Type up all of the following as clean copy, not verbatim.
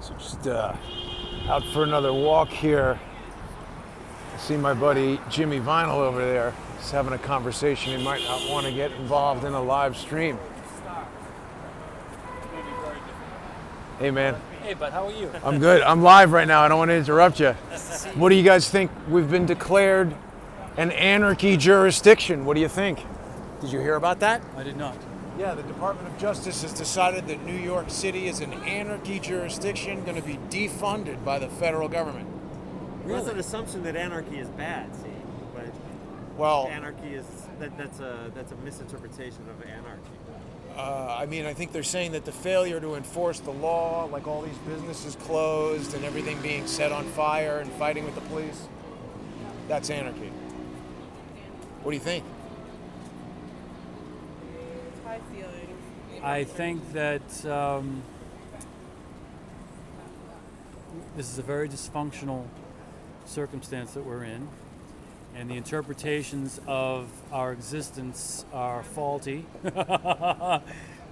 So just out for another walk here. I see my buddy Jimmy Vinyl over there. He's having a conversation. He might not want to get involved in a live stream. Hey, man. Hey, bud, how are you? I'm good. I'm live right now. I don't want to interrupt you. What do you guys think? We've been declared an anarchy jurisdiction. What do you think? Did you hear about that? I did not. Yeah, the Department of Justice has decided that New York City is an anarchy jurisdiction going to be defunded by the federal government. Really? There's an assumption that anarchy is bad, see, but anarchy is that's a misinterpretation of anarchy. I think they're saying that the failure to enforce the law, like all these businesses closed and everything being set on fire and fighting with the police, that's anarchy. What do you think? I think that this is a very dysfunctional circumstance that we're in, and the interpretations of our existence are faulty,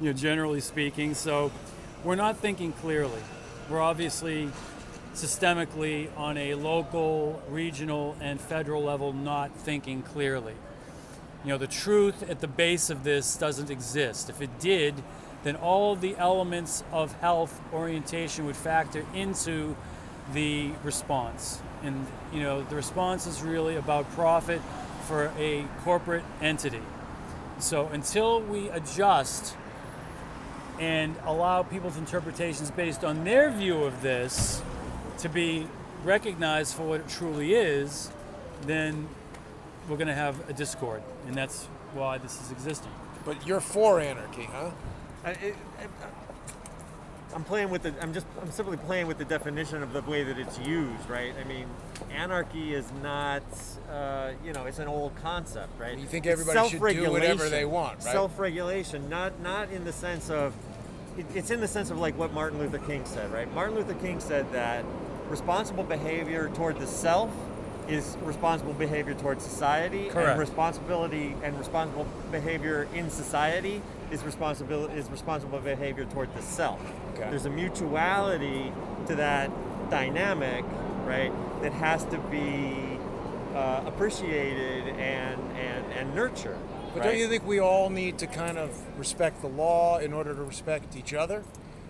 generally speaking. So we're not thinking clearly. We're obviously systemically on a local, regional, and federal level not thinking clearly. The truth at the base of this doesn't exist. If it did, then all the elements of health orientation would factor into the response. And, the response is really about profit for a corporate entity. So until we adjust and allow people's interpretations based on their view of this to be recognized for what it truly is, then we're going to have a discord, and that's why this is existing. But you're for anarchy, huh? I'm simply playing with the definition of the way that it's used, right? I mean, anarchy is not, it's an old concept, right? You think everybody should do whatever they want, right? Self-regulation, not in the sense of, it's in the sense of like what Martin Luther King said, right? Martin Luther King said that responsible behavior toward the self is responsible behavior towards society. Correct. And responsible behavior in society is responsible behavior toward the self. Okay. There's a mutuality to that dynamic, right, that has to be appreciated and nurtured. But right? don't you think we all need to kind of respect the law in order to respect each other?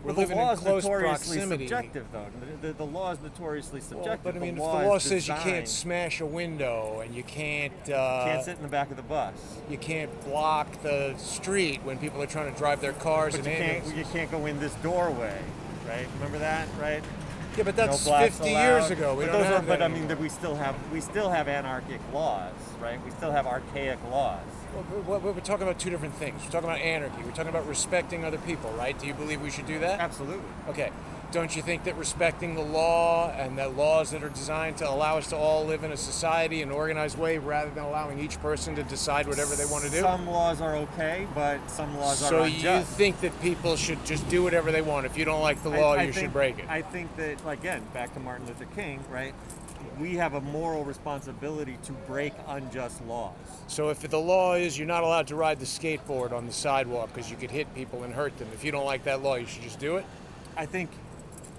We're living in close proximity. Subjective, though. The law is notoriously subjective. But if the law says you can't smash a window and you can't sit in the back of the bus, you can't block the street when people are trying to drive their cars, but and you can't go in this doorway, right? Remember that, right? Yeah, but that's no 50 years ago. We still have anarchic laws, right? We still have archaic laws. Well, we're talking about two different things. We're talking about anarchy. We're talking about respecting other people, right? Do you believe we should do that? Absolutely. Okay. Don't you think that respecting the law and the laws that are designed to allow us to all live in a society in an organized way rather than allowing each person to decide whatever they want to do? Some laws are okay, but some laws are unjust. So you think that people should just do whatever they want? If you don't like the law, you should break it? I think that, again, back to Martin Luther King, right? We have a moral responsibility to break unjust laws. So if the law is you're not allowed to ride the skateboard on the sidewalk because you could hit people and hurt them, if you don't like that law, you should just do it? I think,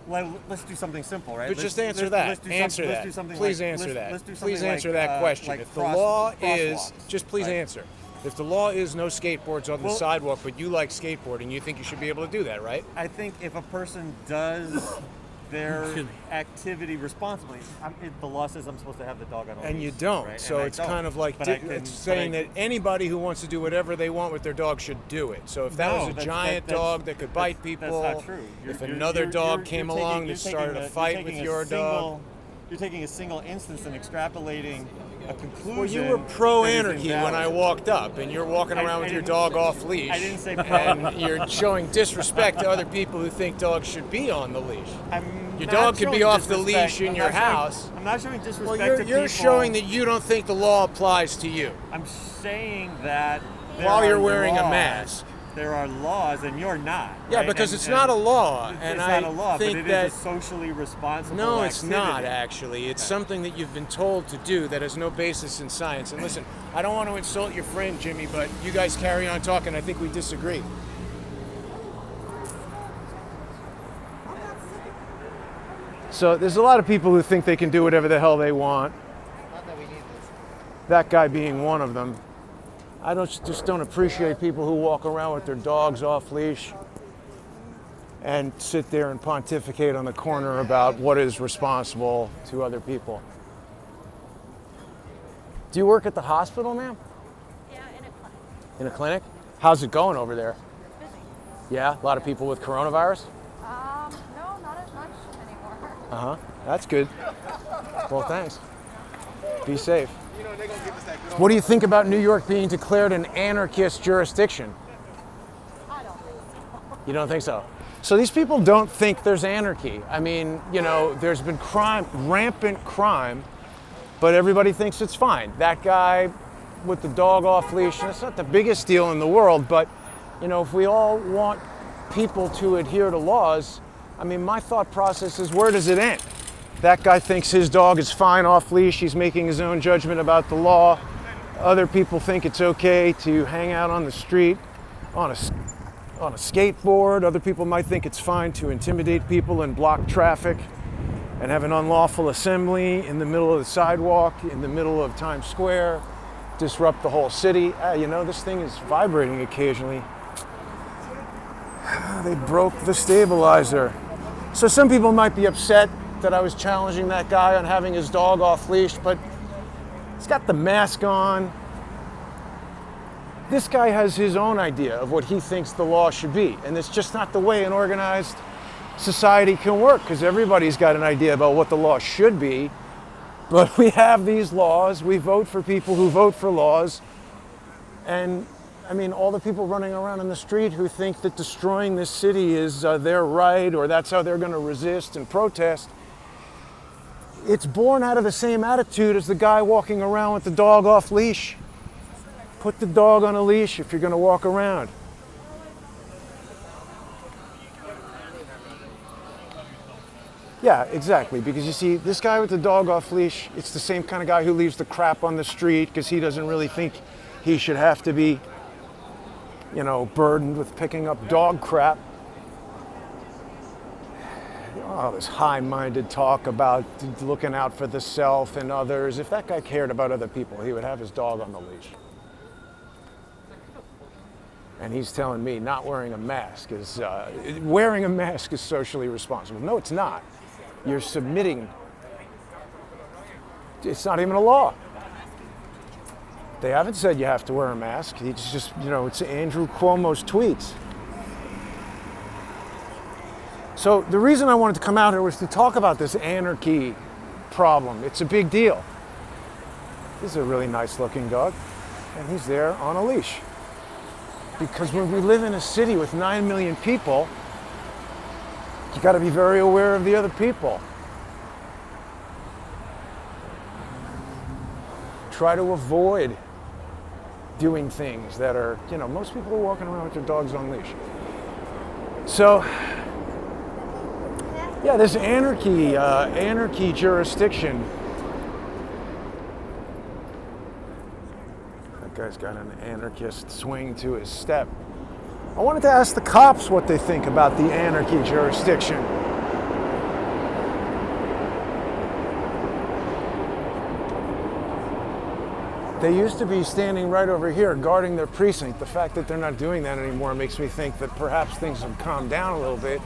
let's do something simple, right? But just answer that. Answer that. Please answer that. Please answer that question. If the law is, just please answer. If the law is no skateboards on the sidewalk, but you like skateboarding, you think you should be able to do that, right? I think if a person does their activity responsibly, the law says I'm supposed to have the dog on a leash. And you don't. Right? So it's kind of like it's saying that anybody who wants to do whatever they want with their dog should do it. So if that was a giant dog that could bite people, that's not true. If another dog came along that started a fight with your dog. You're taking a single instance and extrapolating a conclusion. Well, you were pro-anarchy when I walked up, and you're walking around with your dog off leash. I didn't say pro. And you're showing disrespect to other people who think dogs should be on the leash. Your dog could be off the leash in your house. I'm not showing disrespect to people. Well, you're showing that you don't think the law applies to you. I'm saying that while you're wearing a mask. There are laws, and you're not. Yeah, right? because it's not a law. It's not a law, but it is a socially responsible No, activity. it's not, actually. It's something that you've been told to do that has no basis in science. And listen, I don't want to insult your friend, Jimmy, but you guys carry on talking. I think we disagree. So there's a lot of people who think they can do whatever the hell they want. Not that we need this. That guy being one of them. I just don't appreciate people who walk around with their dogs off leash and sit there and pontificate on the corner about what is responsible to other people. Do you work at the hospital, ma'am? Yeah, in a clinic. In a clinic? How's it going over there? Busy. Yeah, a lot of people with coronavirus? No, not as much anymore. Uh-huh, that's good. Well, thanks. Be safe. What do you think about New York being declared an anarchist jurisdiction? I don't think so. You don't think so? So these people don't think there's anarchy. I mean, you know, there's been crime, rampant crime, but everybody thinks it's fine. That guy with the dog off leash, and it's not the biggest deal in the world, but, you know, if we all want people to adhere to laws, I mean, my thought process is, where does it end? That guy thinks his dog is fine off leash. He's making his own judgment about the law. Other people think it's okay to hang out on the street on a skateboard. Other people might think it's fine to intimidate people and block traffic and have an unlawful assembly in the middle of the sidewalk, in the middle of Times Square, disrupt the whole city. You know, this thing is vibrating occasionally. They broke the stabilizer. So some people might be upset that I was challenging that guy on having his dog off leash, but he's got the mask on. This guy has his own idea of what he thinks the law should be, and it's just not the way an organized society can work, because everybody's got an idea about what the law should be, but we have these laws, we vote for people who vote for laws, and I mean, all the people running around in the street who think that destroying this city is their right, or that's how they're going to resist and protest, it's born out of the same attitude as the guy walking around with the dog off leash. Put the dog on a leash if you're going to walk around. Yeah, exactly, because you see, this guy with the dog off leash, it's the same kind of guy who leaves the crap on the street because he doesn't really think he should have to be, you know, burdened with picking up dog crap. Oh, this high-minded talk about looking out for the self and others. If that guy cared about other people, he would have his dog on the leash. And he's telling me not wearing a mask is socially responsible. No, it's not. You're submitting. It's not even a law. They haven't said you have to wear a mask. It's just, you know, it's Andrew Cuomo's tweets. So the reason I wanted to come out here was to talk about this anarchy problem. It's a big deal. This is a really nice looking dog, and he's there on a leash. Because when we live in a city with 9 million people, you got to be very aware of the other people. Try to avoid doing things that are, you know, most people are walking around with their dogs on leash. So, yeah, this anarchy jurisdiction. That guy's got an anarchist swing to his step. I wanted to ask the cops what they think about the anarchy jurisdiction. They used to be standing right over here guarding their precinct. The fact that they're not doing that anymore makes me think that perhaps things have calmed down a little bit.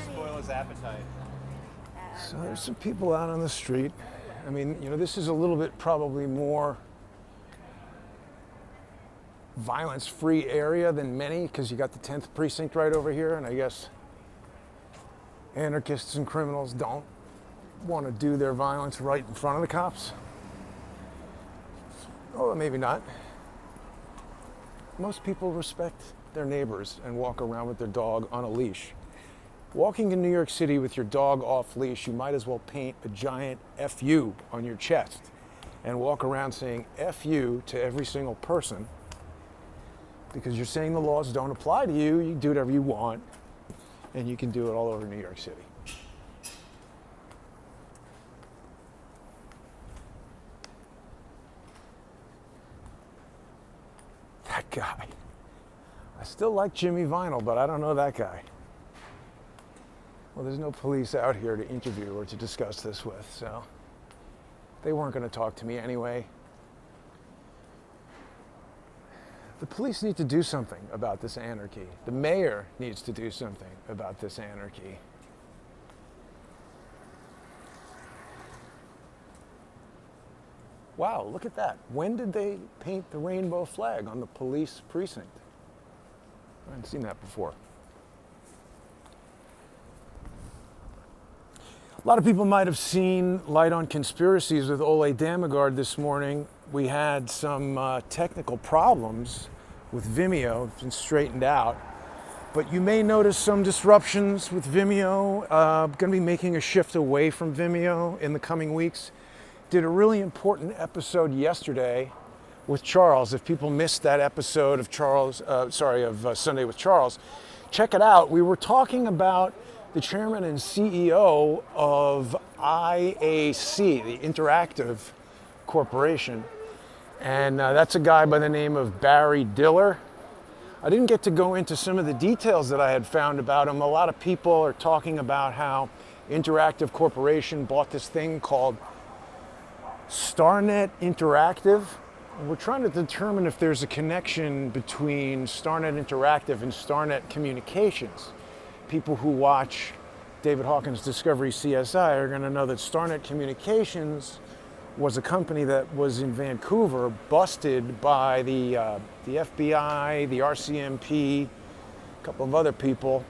Spoil his appetite. So there's some people out on the street. I mean, you know, this is a little bit probably more violence-free area than many, because you got the 10th precinct right over here, and I guess anarchists and criminals don't want to do their violence right in front of the cops. Oh, maybe not. Most people respect their neighbors and walk around with their dog on a leash. Walking in New York City with your dog off leash, you might as well paint a giant FU on your chest and walk around saying FU to every single person, because you're saying the laws don't apply to you. You can do whatever you want, and you can do it all over New York City. guy. I still like Jimmy Vinyl, but I don't know that guy. Well, there's no police out here to interview or to discuss this with, so they weren't going to talk to me anyway. The police need to do something about this anarchy. The mayor needs to do something about this anarchy. Wow, look at that. When did they paint the rainbow flag on the police precinct? I hadn't seen that before. A lot of people might have seen Light on Conspiracies with Ole Damagard this morning. We had some technical problems with Vimeo. It's been straightened out. But you may notice some disruptions with Vimeo. Going to be making a shift away from Vimeo in the coming weeks. Did a really important episode yesterday with Charles. If people missed that episode of Sunday with Charles, check it out. We were talking about the chairman and CEO of IAC, the Interactive Corporation. And that's a guy by the name of Barry Diller. I didn't get to go into some of the details that I had found about him. A lot of people are talking about how Interactive Corporation bought this thing called StarNet Interactive. And we're trying to determine if there's a connection between StarNet Interactive and StarNet Communications. People who watch David Hawkins' Discovery CSI are going to know that StarNet Communications was a company that was in Vancouver, busted by the FBI, the RCMP, a couple of other people.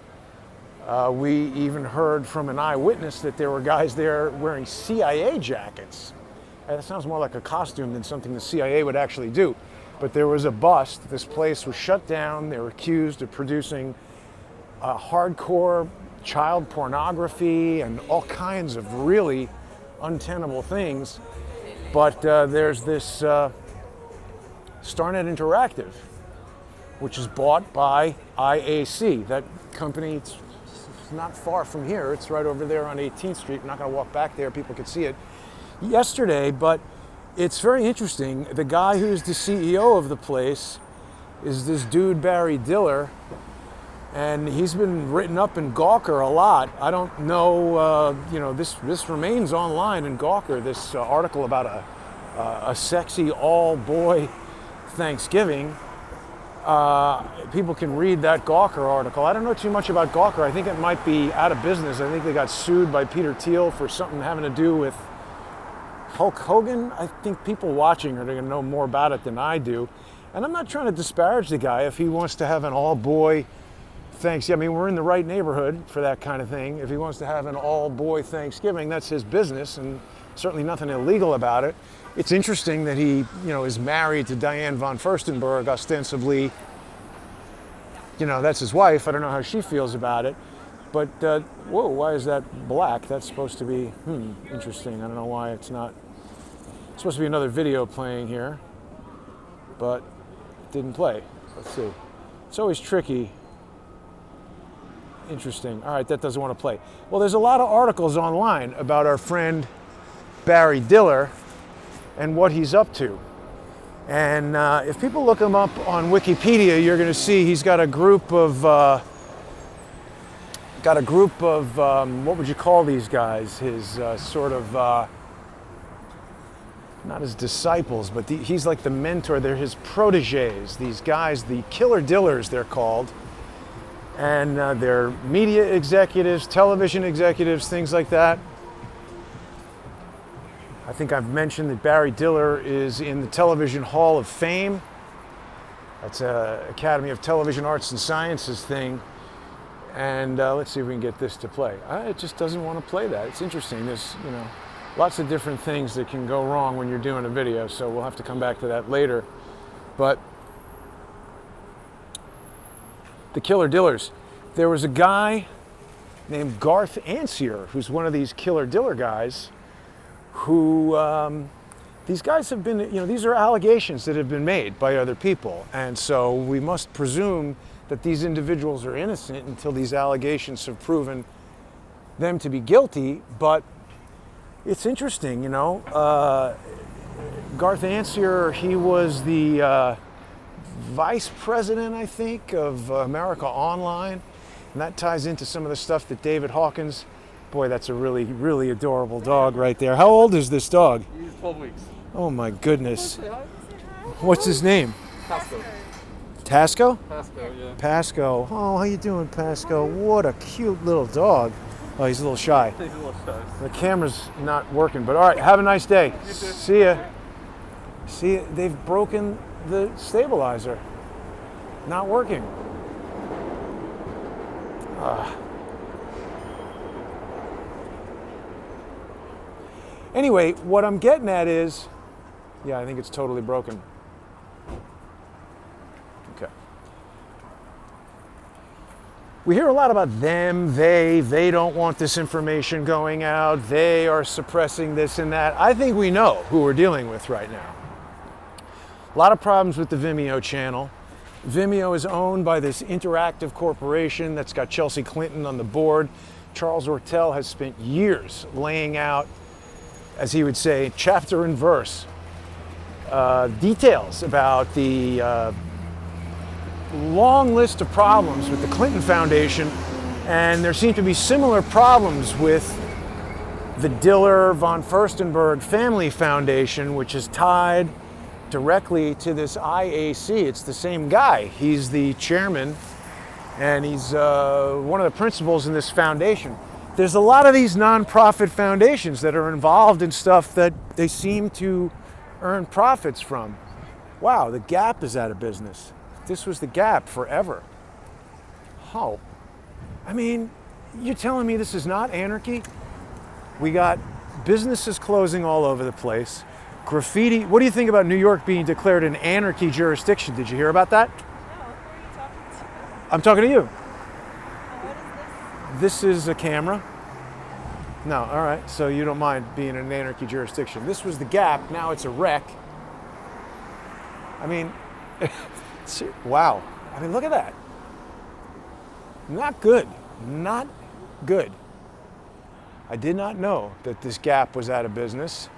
We even heard from an eyewitness that there were guys there wearing CIA jackets. And that sounds more like a costume than something the CIA would actually do. But there was a bust. This place was shut down. They were accused of producing hardcore child pornography and all kinds of really untenable things. But there's this StarNet Interactive, which is bought by IAC. That company, it's not far from here. It's right over there on 18th Street. I'm not going to walk back there. People could see it yesterday, but it's very interesting. The guy who's the CEO of the place is this dude, Barry Diller. And he's been written up in Gawker a lot. I don't know, this remains online in Gawker, this article about a sexy all-boy Thanksgiving. People can read that Gawker article. I don't know too much about Gawker. I think it might be out of business. I think they got sued by Peter Thiel for something having to do with Hulk Hogan. I think people watching are going to know more about it than I do. And I'm not trying to disparage the guy if he wants to have an all-boy Thanksgiving. I mean, we're in the right neighborhood for that kind of thing. If he wants to have an all-boy Thanksgiving, that's his business, and certainly nothing illegal about it. It's interesting that he, is married to Diane von Furstenberg, ostensibly. That's his wife. I don't know how she feels about it. But, whoa, why is that black? That's supposed to be, interesting. I don't know why it's not. It's supposed to be another video playing here, but it didn't play. Let's see. It's always tricky. Interesting. All right, that doesn't want to play. Well, there's a lot of articles online about our friend Barry Diller and what he's up to. And if people look him up on Wikipedia, you're going to see he's got a group of what would you call these guys? His not his disciples, but he's like the mentor. They're his proteges. These guys, the Killer Dillers, they're called. And they're media executives, television executives, things like that. I think I've mentioned that Barry Diller is in the Television Hall of Fame. That's an Academy of Television Arts and Sciences thing. And let's see if we can get this to play. It just doesn't want to play that. It's interesting. There's, lots of different things that can go wrong when you're doing a video, so we'll have to come back to that later. But the Killer Dillers. There was a guy named Garth Ansier, who's one of these Killer Diller guys, who, these guys have been, these are allegations that have been made by other people. And so we must presume that these individuals are innocent until these allegations have proven them to be guilty. But it's interesting, Garth Ansier, he was the vice president, I think, of America Online. And that ties into some of the stuff that David Hawkins, boy, that's a really, really adorable dog right there. How old is this dog? He's 12 weeks. Oh my goodness. What's his name? Pasco. Tasco? Pasco, yeah. Pasco. Oh, how you doing, Pasco? What a cute little dog. Oh, he's a little shy. He's a little shy. The camera's not working, but all right, have a nice day. See ya. See, they've broken the stabilizer. Not working. Anyway, what I'm getting at is, yeah, I think it's totally broken. Okay. We hear a lot about them, they don't want this information going out, they are suppressing this and that. I think we know who we're dealing with right now. A lot of problems with the Vimeo channel. Vimeo is owned by this interactive corporation that's got Chelsea Clinton on the board. Charles Ortel has spent years laying out, as he would say, chapter and verse, details about the long list of problems with the Clinton Foundation, and there seem to be similar problems with the Diller von Furstenberg Family Foundation, which is tied directly to this IAC. It's the same guy. He's the chairman, and he's one of the principals in this foundation. There's a lot of these nonprofit foundations that are involved in stuff that they seem to earn profits from. Wow, the Gap is out of business. This was the Gap forever. How? I mean, you're telling me this is not anarchy? We got businesses closing all over the place. Graffiti. What do you think about New York being declared an anarchy jurisdiction? Did you hear about that? No, who are you talking to? I'm talking to you. What is This is a camera. No, all right. So you don't mind being an anarchy jurisdiction. This was the Gap. Now it's a wreck. I mean, wow. I mean, look at that. Not good. Not good. I did not know that this Gap was out of business.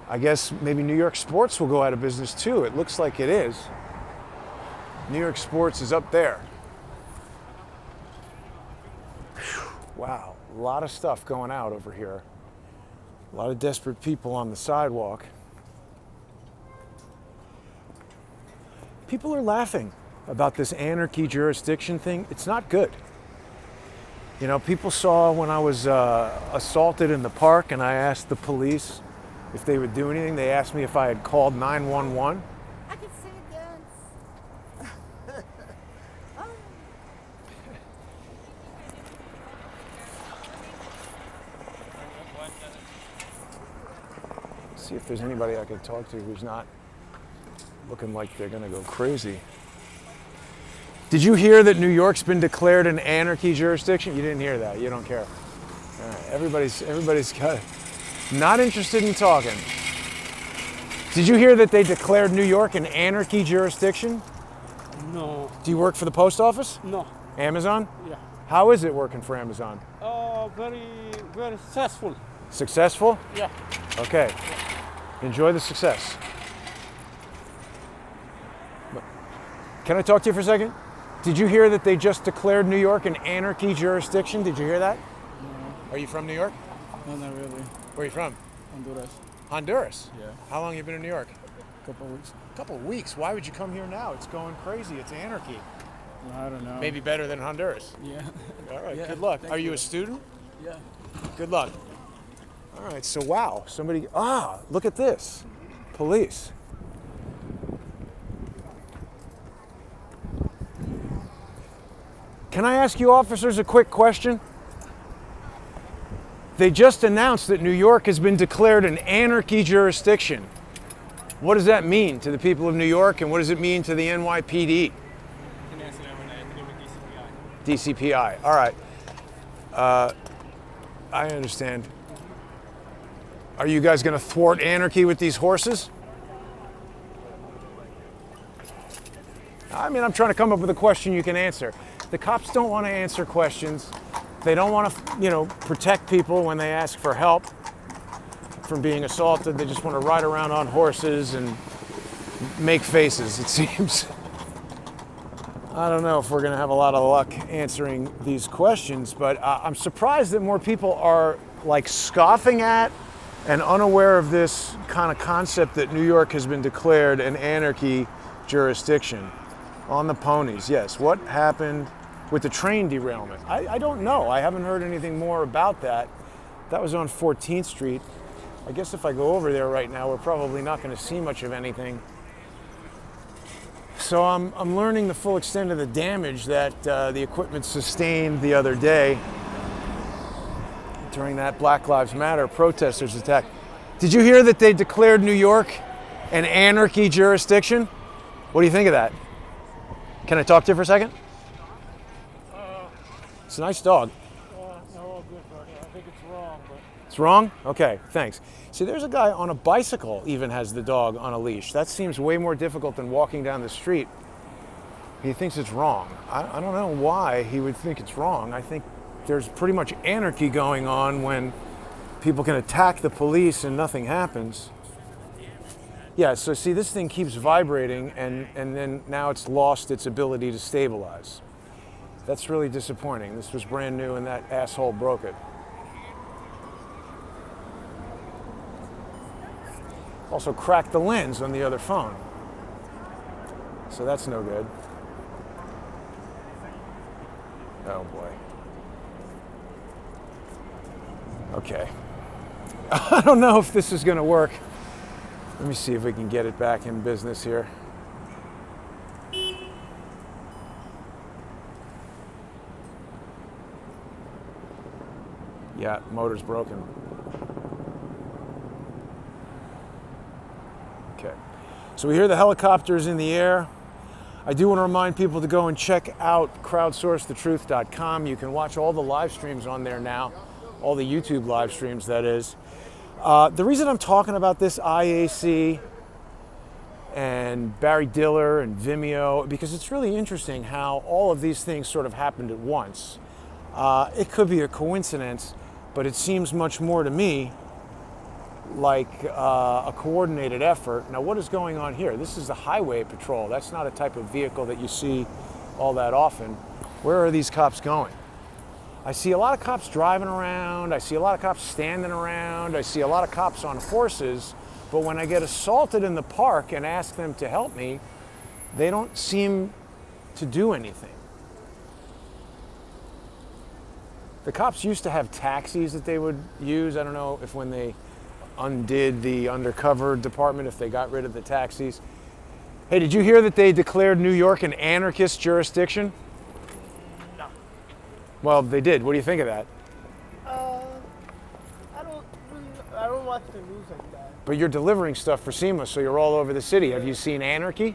I guess maybe New York Sports will go out of business too. It looks like it is. New York Sports is up there. Whew, wow, a lot of stuff going out over here. A lot of desperate people on the sidewalk. People are laughing about this anarchy jurisdiction thing. It's not good. You know, people saw when I was assaulted in the park and I asked the police if they would do anything. They asked me if I had called 911. I can see dance. See if there's anybody I could talk to who's not looking like they're gonna go crazy. Did you hear that New York's been declared an anarchy jurisdiction? You didn't hear that. You don't care. All right. Everybody's got it. Not interested in talking. Did you hear that they declared New York an anarchy jurisdiction? No. Do you work for the post office? No. Amazon? Yeah. How is it working for Amazon? Very, very successful. Successful? Yeah. Okay. Enjoy the success. Can I talk to you for a second? Did you hear that they just declared New York an anarchy jurisdiction? Did you hear that? No. Are you from New York? No, not really. Where are you from? Honduras. Honduras? Yeah. How long have you been in New York? Couple of weeks. A couple of weeks. Why would you come here now? It's going crazy. It's anarchy. I don't know. Maybe better than Honduras. Yeah. All right, Yeah, good luck. thank Are you you. a student? Yeah. Good luck. All right, so wow, somebody, look at this. Police. Can I ask you officers a quick question? They just announced that New York has been declared an anarchy jurisdiction. What does that mean to the people of New York, and what does it mean to the NYPD? DCPI, all right. I understand. Are you guys gonna thwart anarchy with these horses? I mean, I'm trying to come up with a question you can answer. The cops don't want to answer questions. They don't want to, protect people when they ask for help from being assaulted. They just want to ride around on horses and make faces, it seems. I don't know if we're going to have a lot of luck answering these questions, but I'm surprised that more people are like scoffing at and unaware of this kind of concept that New York has been declared an anarchy jurisdiction. On the ponies, yes. What happened with the train derailment? I don't know. I haven't heard anything more about that. That was on 14th Street. I guess if I go over there right now, we're probably not going to see much of anything. So I'm learning the full extent of the damage that the equipment sustained the other day during that Black Lives Matter protesters attack. Did you hear that they declared New York an anarchy jurisdiction? What do you think of that? Can I talk to you for a second? It's a nice dog. No, good, buddy. I think it's wrong, but It's wrong? Okay, thanks. See, there's a guy on a bicycle even has the dog on a leash. That seems way more difficult than walking down the street. He thinks it's wrong. I don't know why he would think it's wrong. I think there's pretty much anarchy going on when people can attack the police and nothing happens. Yeah, so see, this thing keeps vibrating and then now it's lost its ability to stabilize. That's really disappointing. This was brand new and that asshole broke it. Also cracked the lens on the other phone. So that's no good. Oh boy. Okay. I don't know if this is going to work. Let me see if we can get it back in business here. Yeah, motor's broken. Okay. So we hear the helicopters in the air. I do want to remind people to go and check out crowdsourcethetruth.com. You can watch all the live streams on there now, all the YouTube live streams, that is. The reason I'm talking about this IAC and Barry Diller and Vimeo, because it's really interesting how all of these things sort of happened at once. It could be a coincidence, but it seems much more to me like a coordinated effort. Now, what is going on here? This is the highway patrol. That's not a type of vehicle that you see all that often. Where are these cops going? I see a lot of cops driving around. I see a lot of cops standing around. I see a lot of cops on horses. But when I get assaulted in the park and ask them to help me, they don't seem to do anything. The cops used to have taxis that they would use. I don't know if when they undid the undercover department, if they got rid of the taxis. Hey, did you hear that they declared New York an anarchist jurisdiction? No. Well, they did. What do you think of that? I don't watch the news like that. But you're delivering stuff for SEMA, so you're all over the city. Have you seen Anarchy?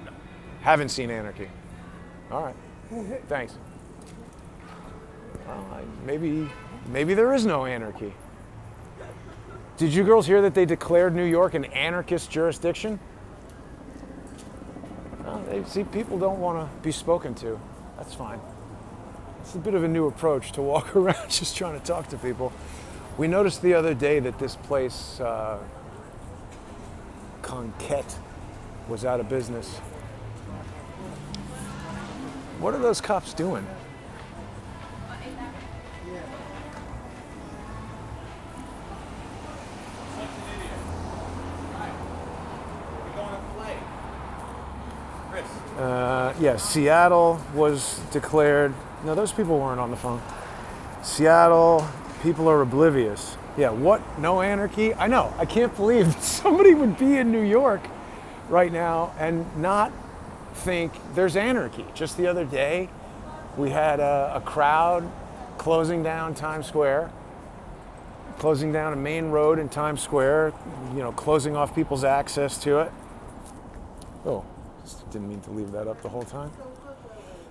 No. Haven't seen Anarchy. All right. Thanks. Well, maybe there is no anarchy. Did you girls hear that they declared New York an anarchist jurisdiction? Well, see, people don't want to be spoken to. That's fine. It's a bit of a new approach to walk around just trying to talk to people. We noticed the other day that this place, Conquête, was out of business. What are those cops doing? Yeah, Seattle was declared. No, those people weren't on the phone. Seattle, people are oblivious. Yeah, what? No anarchy? I know. I can't believe somebody would be in New York right now and not think there's anarchy. Just the other day, we had a crowd closing down Times Square, closing down a main road in Times Square, closing off people's access to it. Oh. Didn't mean to leave that up the whole time.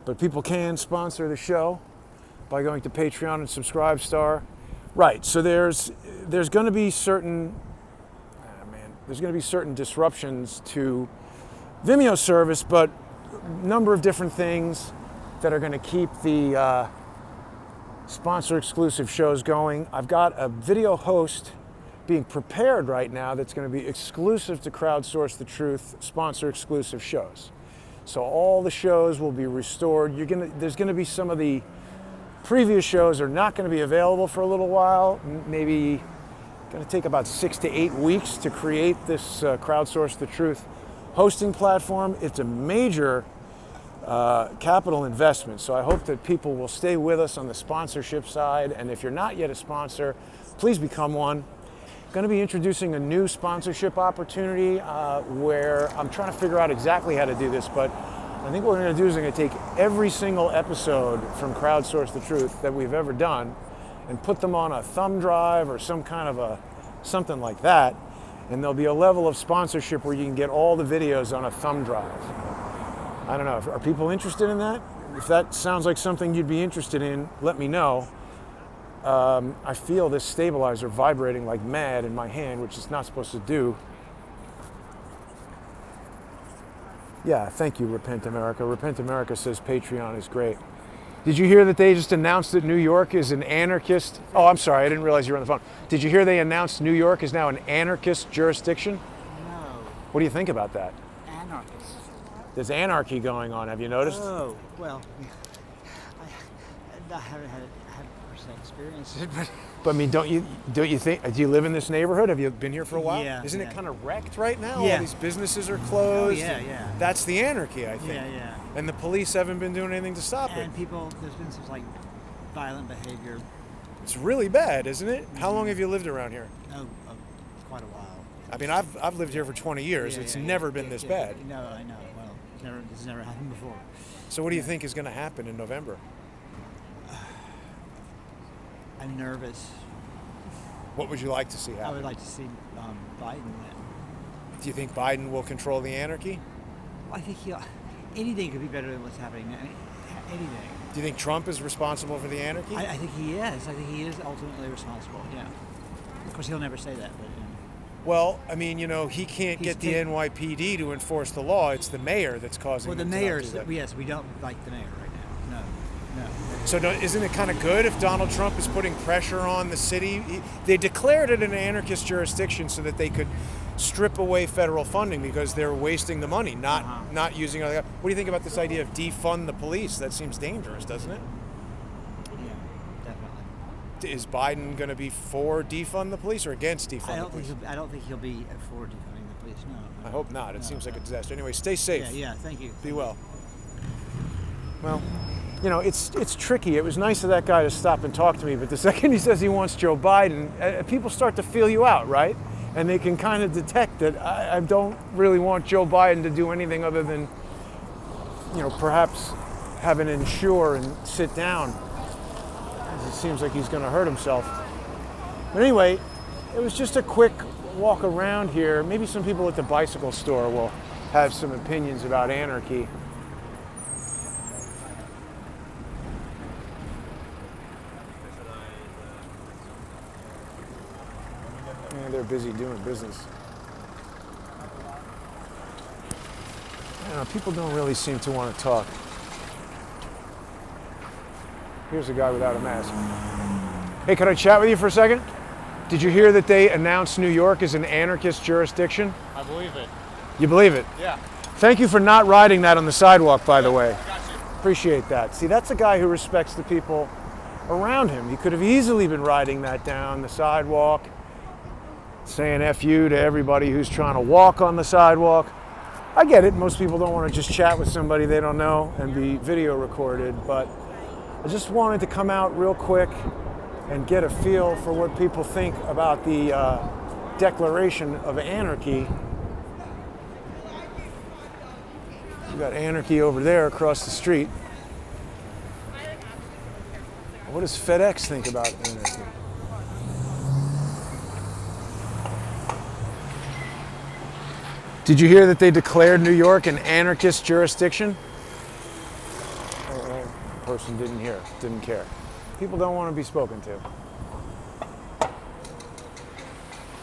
But people can sponsor the show by going to Patreon and Subscribestar. Right, so there's going to be certain disruptions to Vimeo service, but a number of different things that are going to keep the sponsor exclusive shows going. I've got a video host being prepared right now that's going to be exclusive to Crowdsource the Truth sponsor exclusive shows. So all the shows will be restored. There's gonna be some of the previous shows are not gonna be available for a little while. Maybe gonna take about 6 to 8 weeks to create this Crowdsource the Truth hosting platform. It's a major capital investment. So I hope that people will stay with us on the sponsorship side. And if you're not yet a sponsor, please become one. Going to be introducing a new sponsorship opportunity where I'm trying to figure out exactly how to do this, but I think what we're going to do is we're going to take every single episode from Crowdsource the Truth that we've ever done and put them on a thumb drive or some kind of something like that, and there'll be a level of sponsorship where you can get all the videos on a thumb drive. I don't know, are people interested in that? If that sounds like something you'd be interested in, let me know. I feel this stabilizer vibrating like mad in my hand, which it's not supposed to do. Yeah, thank you, Repent America. Repent America says Patreon is great. Did you hear that they just announced that New York is an anarchist? Oh, I'm sorry, I didn't realize you were on the phone. Did you hear they announced New York is now an anarchist jurisdiction? No, What do you think about that? anarchist. There's anarchy going on, have you noticed? Oh, well, I haven't had experience it, but But I mean, don't you think, do you live in this neighborhood? Have you been here for a while? Yeah, Isn't yeah. it kind of wrecked right now? Yeah. All these businesses are closed. Oh, yeah. That's the anarchy, I think. yeah. And the police haven't been doing anything to stop it. And there's been some like violent behavior. It's really bad, isn't it? How long have you lived around here? Quite a while. I mean, I've lived here for 20 years. It's never been this bad. No, I know. Well, this has never happened before. So what do you think is going to happen in November? I'm nervous. What would you like to see I happen? would like to see Biden win. Do you think Biden will control the anarchy? I think anything could be better than what's happening. Anything. Do you think Trump is responsible for the anarchy? I think he is. I think he is ultimately responsible. Yeah. Of course, he'll never say that, but. Well, I mean, he can't get the NYPD to enforce the law. It's the mayor that's causing. Well, the them to not mayor's. do that. Yes, we don't like the mayor right now. No. So isn't it kind of good if Donald Trump is putting pressure on the city? They declared it an anarchist jurisdiction so that they could strip away federal funding because they're wasting the money, not using it. What do you think about this idea of defund the police? That seems dangerous, doesn't it? Yeah, definitely. Is Biden going to be for defund the police or against defund the police? I don't think he'll be for defunding the police. No. I hope not. It seems like a disaster. Anyway, stay safe. Yeah. Thank you. Be well. Well, it's tricky. It was nice of that guy to stop and talk to me, but the second he says he wants Joe Biden, people start to feel you out, right? And they can kind of detect that I don't really want Joe Biden to do anything other than, perhaps have an insure and sit down. It seems like he's going to hurt himself. But anyway, it was just a quick walk around here. Maybe some people at the bicycle store will have some opinions about anarchy. They're busy doing business. People don't really seem to want to talk. Here's a guy without a mask. Hey, can I chat with you for a second? Did you hear that they announced New York as an anarchist jurisdiction? I believe it. You believe it? Yeah. Thank you for not riding that on the sidewalk, by the way. Got you. Appreciate that. See, that's a guy who respects the people around him. He could have easily been riding that down the sidewalk, saying F you to everybody who's trying to walk on the sidewalk. I get it. Most people don't want to just chat with somebody they don't know and be video recorded, but I just wanted to come out real quick and get a feel for what people think about the Declaration of Anarchy. We got anarchy over there across the street. What does FedEx think about anarchy? Did you hear that they declared New York an anarchist jurisdiction? The person didn't hear, didn't care. People don't want to be spoken to.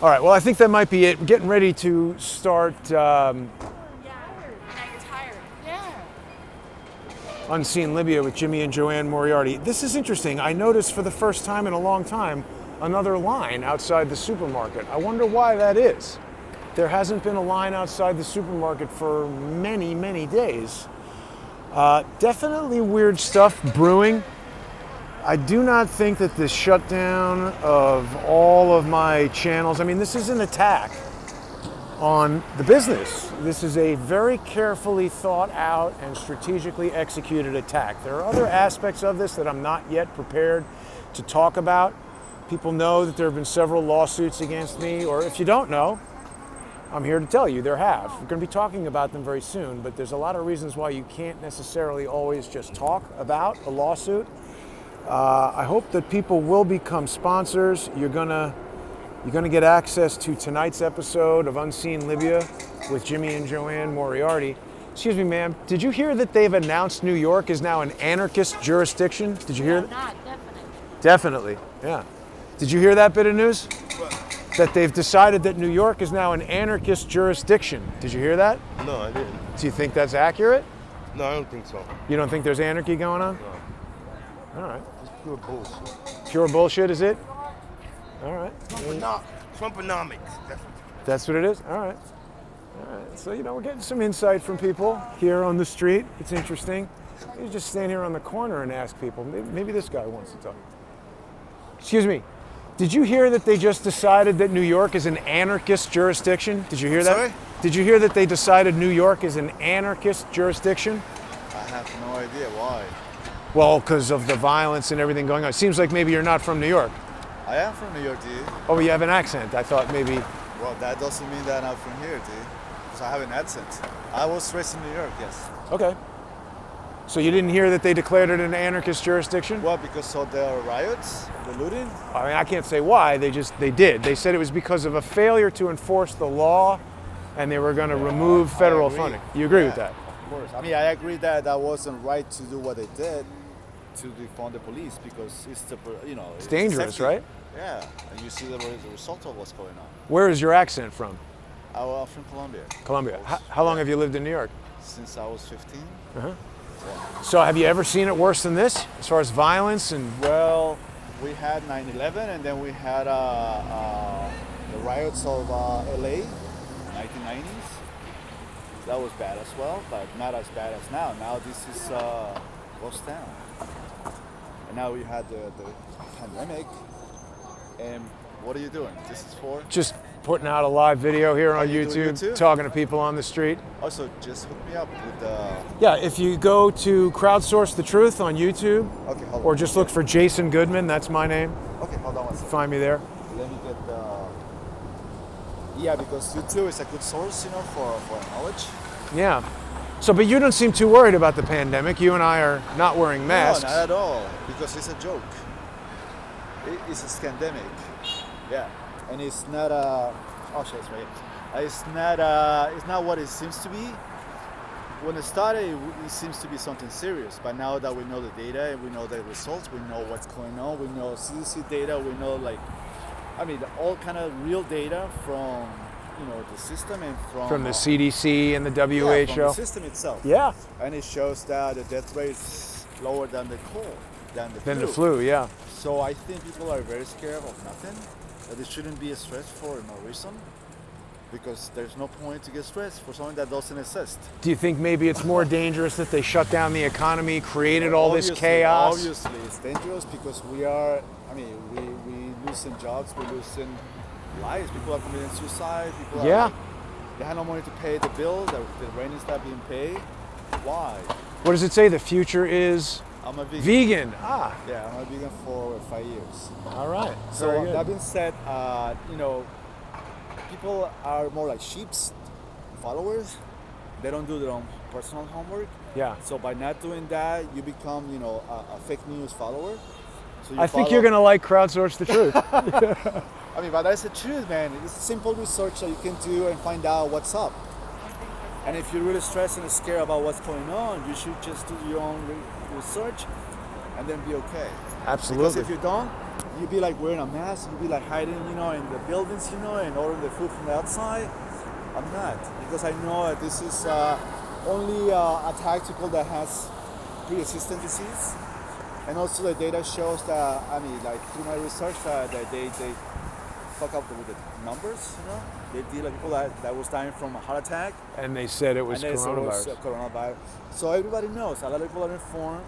All right, well, I think that might be it. Getting ready to start Unseen Libya with Jimmy and Joanne Moriarty. This is interesting. I noticed for the first time in a long time another line outside the supermarket. I wonder why that is. There hasn't been a line outside the supermarket for many, many days. Definitely weird stuff brewing. I do not think that the shutdown of all of my channels, I mean, this is an attack on the business. This is a very carefully thought out and strategically executed attack. There are other aspects of this that I'm not yet prepared to talk about. People know that there have been several lawsuits against me, or if you don't know, I'm here to tell you there have. We're going to be talking about them very soon, but there's a lot of reasons why you can't necessarily always just talk about a lawsuit. I hope that people will become sponsors. You're gonna get access to tonight's episode of Unseen Libya with Jimmy and Joanne Moriarty. Excuse me, ma'am. Did you hear that they've announced New York is now an anarchist jurisdiction? Did you hear that? Not, definitely. Definitely, yeah. Did you hear that bit of news? That they've decided that New York is now an anarchist jurisdiction. Did you hear that? No, I didn't. Do you think that's accurate? No, I don't think so. You don't think there's anarchy going on? No. All right. It's pure bullshit. Pure bullshit, is it? All right. Trumponomics. That's what it is? All right. All right. So, we're getting some insight from people here on the street. It's interesting. You just stand here on the corner and ask people. Maybe this guy wants to talk. Excuse me. Did you hear that they just decided that New York is an anarchist jurisdiction? Did you hear that? Sorry? Did you hear that they decided New York is an anarchist jurisdiction? I have no idea why. Well, because of the violence and everything going on. It seems like maybe you're not from New York. I am from New York, dude. Oh, you have an accent. I thought maybe. Well, that doesn't mean that I'm from here, dude. Because I have an accent. I was raised in New York, yes. Okay. So you didn't hear that they declared it an anarchist jurisdiction? Well, because of the riots, the looting? I mean, I can't say why. They did. They said it was because of a failure to enforce the law, and they were going to remove federal funding. You agree with that? Of course. I mean, I agree that that wasn't right to do what they did to defund the police because it's the, It's dangerous, safety. right? Yeah, and you see the result of what's going on. Where is your accent from? I'm from Colombia. Colombia. How long have you lived in New York? Since I was 15. Uh-huh. So have you ever seen it worse than this, as far as violence and? Well, we had 9/11, and then we had the riots of LA, 1990s. That was bad as well, but not as bad as now. Now this is ghost town, and now we had the pandemic. And what are you doing? This is for? Just putting out a live video here on you doing YouTube, YouTube? talking to people on the street. Also, just hook me up with the. Yeah, if you go to Crowdsource the Truth on YouTube, Okay, hold or on. just look for Jason Goodman, that's my name. Okay, hold on one second. Find me there. Let me get the. Yeah, because YouTube is a good source, for knowledge. Yeah. So, but you don't seem too worried about the pandemic. You and I are not wearing masks. No, not at all, because it's a joke. It's a scandemic. Yeah, and it's not a. Oh shit, it's right here. It's not what it seems to be. When it started, it seems to be something serious. But now that we know the data and we know the results, we know what's going on. We know CDC data. We know all kind of real data from the system and from the CDC and the WHO. Yeah, from the system itself. Yeah. And it shows that the death rate is lower than the cold, than the The flu, yeah. So I think people are very scared of nothing. That they shouldn't be stressed for no reason. Because there's no point to get stressed for something that doesn't exist. Do you think maybe it's more dangerous that they shut down the economy, created all this chaos? Obviously, it's dangerous because we losing jobs, we're losing lives. People are committing suicide. People are they have no money to pay the bills. The rent is not being paid. Why? What does it say? The future is I'm a vegan. vegan. Ah. Yeah, I'm a vegan for 5 years. All right. So Very good. that being said, people are more like sheeps, followers. They don't do their own personal homework. Yeah. So by not doing that, you become, a fake news follower. So I think you're gonna like Crowdsource the Truth. I mean, but that's the truth, man. It's simple research that you can do and find out what's up. And if you're really stressed and scared about what's going on, you should just do your own research and then be okay. Absolutely. Because if you don't, you'd be like wearing a mask, you'd be like hiding, in the buildings, and ordering the food from the outside. I'm not, because I know that this is only a tactical that has pre-existing disease. And also the data shows that, through my research, that they fuck up with the numbers, you know. They did like people that was dying from a heart attack. And they said it was And they said it was, coronavirus. coronavirus. So everybody knows. A lot of people are informed.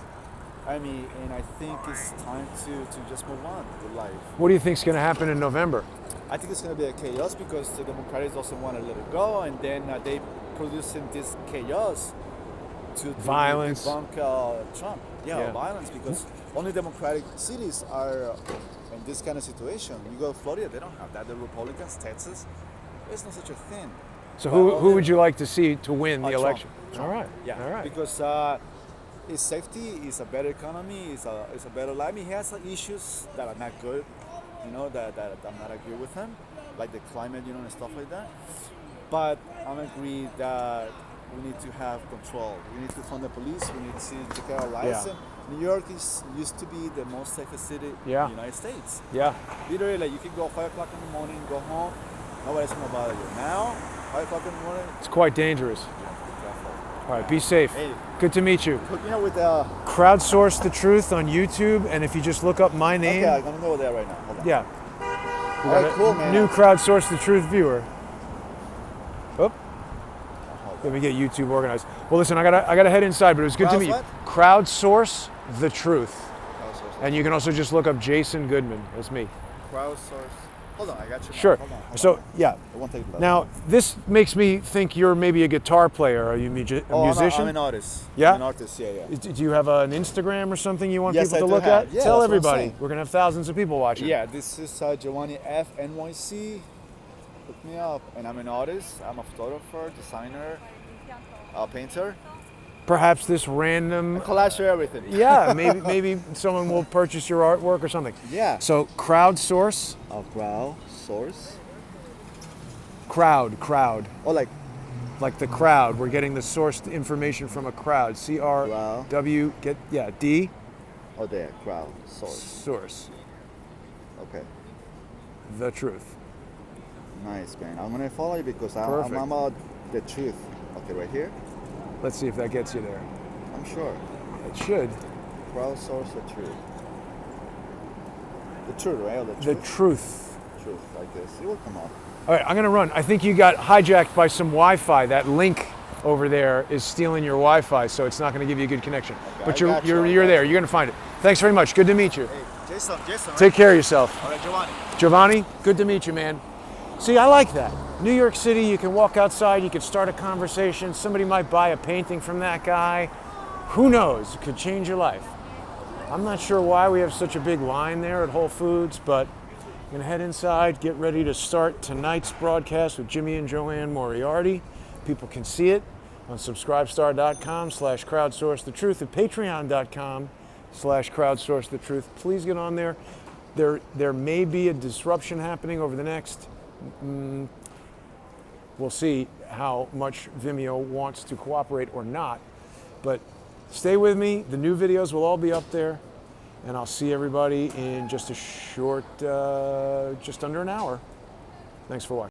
I mean, and I think it's time to just move on with life. What do you think's going to happen in November? I think it's going to be a chaos because the Democrats doesn't want to let it go, and then they producing this chaos to Violence. debunk Trump. Yeah, violence, because only Democratic cities are in this kind of situation. You go to Florida, they don't have that. The Republicans, Texas, there's no such a thing. So who would you like to see to win the Trump. election? Trump. All right. Yeah, All right. because it's safety, it's a better economy, it's a better life. I mean, he has some issues that are not good, you know, that I'm not agree with him, like the climate, you know, and stuff like that. But I'm agree that we need to have control. We need to fund the police. We need to take care of our lives. Yeah. New York used to be the most safest city in the United States. Yeah. Literally, like you can go 5 o'clock in the morning, go home, nobody's gonna bother you. Now, 5 o'clock in the morning, It's quite dangerous. be careful. All right, be safe. Hey. Good to meet you. Hook me up with Crowdsource the Truth on YouTube, and if you just look up my name, okay, I'm gonna go there right now. Hold on. yeah. We All got right, a cool, man. New Crowdsource the Truth viewer. Oh. Let me get YouTube organized. Well, listen, I gotta head inside, but it was good to meet you. Crowdsource the Truth, and you can also just look up Jason Goodman. That's me. Crowdsource. Hold on, I got you. Sure. Hold on. So yeah. It won't take long. Now this makes me think you're maybe a guitar player. Are you a musician? I'm an artist. Yeah? I'm an artist. Yeah. Do you have an Instagram or something you want Yes, people I to do look have. at? Yeah, Tell that's what I'm everybody. saying. We're gonna have thousands of people watching. Yeah, this is Giovanni F NYC. Look me up, and I'm an artist. I'm a photographer, designer, painter. Perhaps this random. Collage for everything. Yeah, maybe someone will purchase your artwork or something. Yeah. So crowdsource. Crowdsource. Crowd. Oh, Like the crowd. We're getting the sourced information from a crowd. CRW. D. Oh, there. Crowdsource. Source. Okay. The Truth. Nice, man. I'm gonna follow you because Perfect. I'm about the truth. Okay, right here. Let's see if that gets you there. I'm sure. It should. Crowdsource the truth. The truth, right? Or the The truth. Truth. Truth, like this. It will come up. All right, I'm gonna run. I think you got hijacked by some Wi-Fi. That link over there is stealing your Wi-Fi, so it's not gonna give you a good connection. Okay, But I you're got you, you're I you're got there. you. You're gonna find it. Thanks very much. Good to meet you. Hey, Jason, right? Take care of yourself. All right, Giovanni. Giovanni, good to meet you, man. See, I like that. New York City, you can walk outside, you can start a conversation. Somebody might buy a painting from that guy. Who knows? It could change your life. I'm not sure why we have such a big line there at Whole Foods, but I'm gonna head inside, get ready to start tonight's broadcast with Jimmy and Joanne Moriarty. People can see it on subscribestar.com/crowdsourcethetruth and patreon.com/crowdsourcethetruth. Please get on there. There may be a disruption happening over the next, we'll see how much Vimeo wants to cooperate or not, but stay with me. The new videos will all be up there, and I'll see everybody in just a short, just under an hour. Thanks for watching.